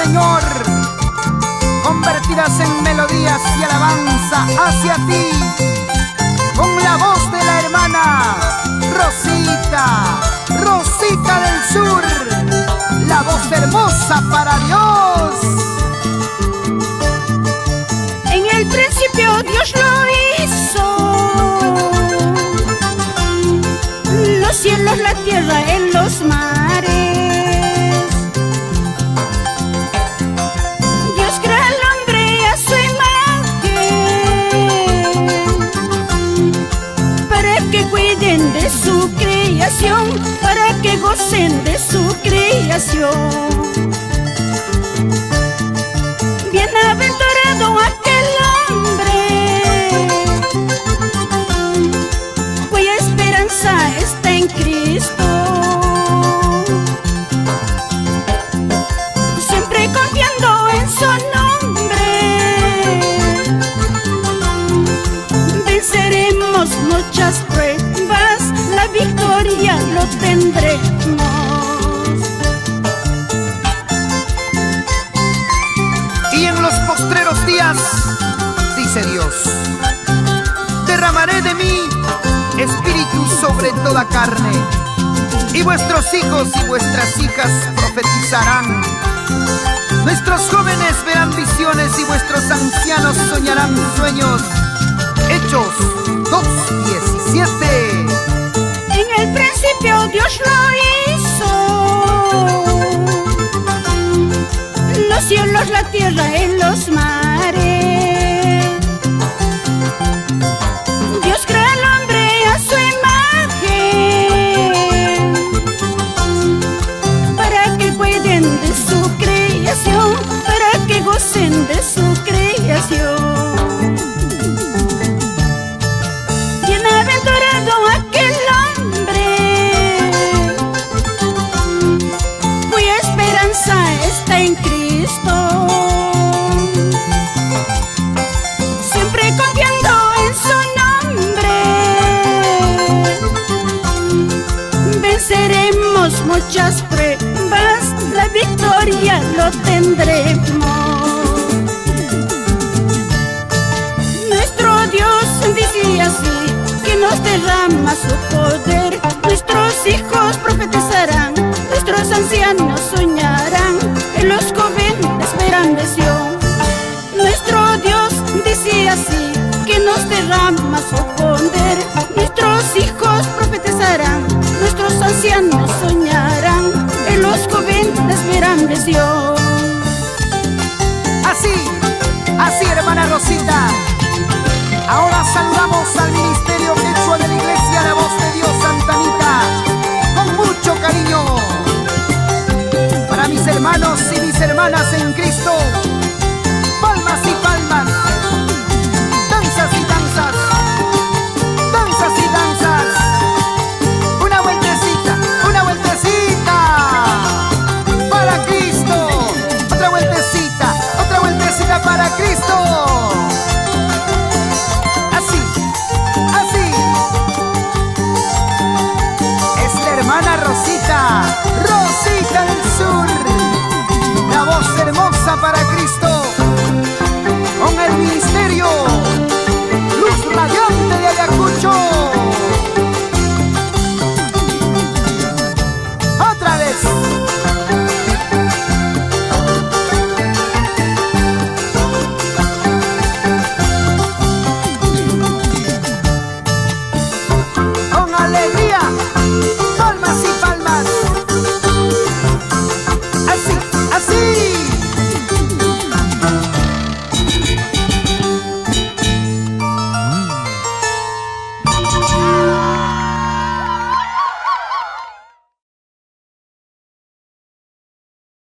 Señor, convertidas en melodías y alabanza hacia ti, con la voz de la hermana Rosita, Rosita del Sur, la voz hermosa para Dios. En el principio Dios lo hizo, los cielos, la tierra, en los mares. Dios crea al hombre a su imagen, para que cuiden de su creación, para que gocen de su creación. Bienaventurado aquel hombre cuya esperanza está en Cristo, siempre confiando en su nombre. Venceremos muchas pruebas, la victoria lo tendremos. Y en los postreros días, dice Dios, derramaré de mí espíritu sobre toda carne, y vuestros hijos y vuestras hijas profetizarán. Nuestros jóvenes verán visiones y vuestros ancianos soñarán sueños. Hechos 2:17. En el principio Dios lo hizo, los cielos, la tierra, en los mares. Dios crea al hombre a su imagen, para que cuiden de su creación, para que gocen de su creación. Bienaventurado aquel hombre cuya esperanza está en Cristo, siempre confiando en su nombre. Venceremos muchas pruebas, la victoria lo tendremos. Nuestro Dios dice así, que nos derrama su poder. Nuestros hijos profetizarán, nuestros ancianos soñarán, en los jóvenes verán visión. Nuestro Dios dice así, que nos derrama su poder. Nuestros hijos profetizarán, nuestros ancianos soñarán, en los jóvenes verán visión. Así, así, hermana Rosita. Ahora saludamos al ministerio